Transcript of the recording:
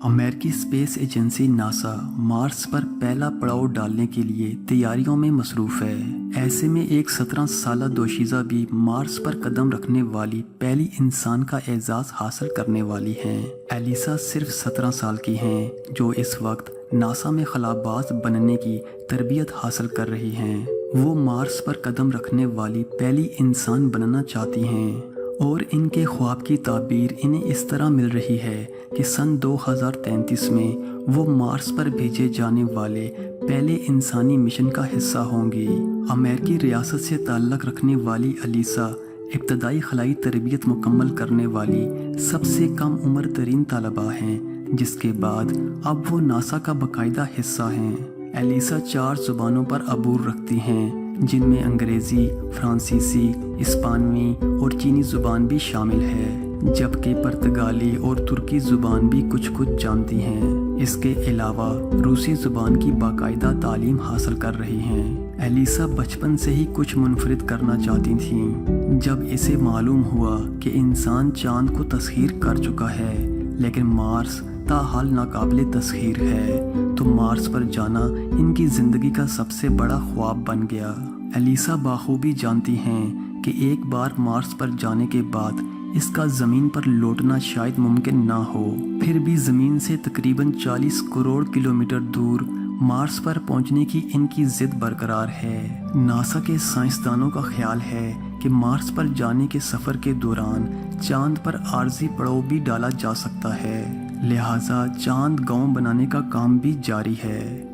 अमेरिकी space agency NASA Mars पर पहला पड़ाव डालने के लिए तैयारियों में मसरूफ़ है। ऐसे में एक 17 साला दोशीज़ा भी मार्स पर कदम रखने वाली पहली इंसान का एजाज़ हासिल करने वाली हैं। एलिसा सिर्फ 17 साल की हैं, जो इस वक्त नासा में खलाबाज बनने की तरबियत हासिल कर रही हैं। वो मार्स पर कदम रखने वाली पहली इंसान बनना चाहती हैं और इनके ख्वाब की ताबीर इन्हें इस तरह मिल रही है कि सन 2033 में वो मार्स पर भेजे जाने वाले पहले इंसानी मिशन का हिस्सा होंगी। अमेरिकी रियासत से ताल्लुक़ रखने वाली एलिसा इब्तदाई खलाई तरबियत मुकम्मल करने वाली सबसे कम उम्र तरीन तालबा हैं, जिसके बाद अब वो नासा का बाकायदा हिस्सा हैं। एलिसा 4 ज़ुबानों पर अबूर रखती हैं, जिनमें अंग्रेज़ी, फ्रांसीसी, इस्पानवी और चीनी ज़ुबान भी शामिल है, जबकि पुर्तगाली और तुर्की ज़ुबान भी कुछ कुछ जानती हैं। इसके अलावा रूसी ज़ुबान की बाकायदा तालीम हासिल कर रही हैं। एलिसा बचपन से ही कुछ मुनफरिद करना चाहती थीं। जब इसे मालूम हुआ कि इंसान चाँद को तस्खीर कर चुका है, लेकिन मार्स ताहाल नाकाबिले तस्खीर है, तो मार्स पर जाना इनकी ज़िंदगी का सबसे बड़ा ख्वाब बन गया। एलिसा बाखूबी जानती हैं कि एक बार मार्स पर जाने के बाद इसका ज़मीन पर लौटना शायद मुमकिन ना हो। फिर भी ज़मीन से तकरीबन 40 करोड़ किलोमीटर दूर मार्स पर पहुंचने की इनकी ज़िद बरकरार है। नासा के साइंसदानों का ख्याल है कि मार्स पर जाने के सफ़र के दौरान चांद पर आर्जी पड़ाव भी डाला जा सकता है, लिहाजा चांद गांव बनाने का काम भी जारी है।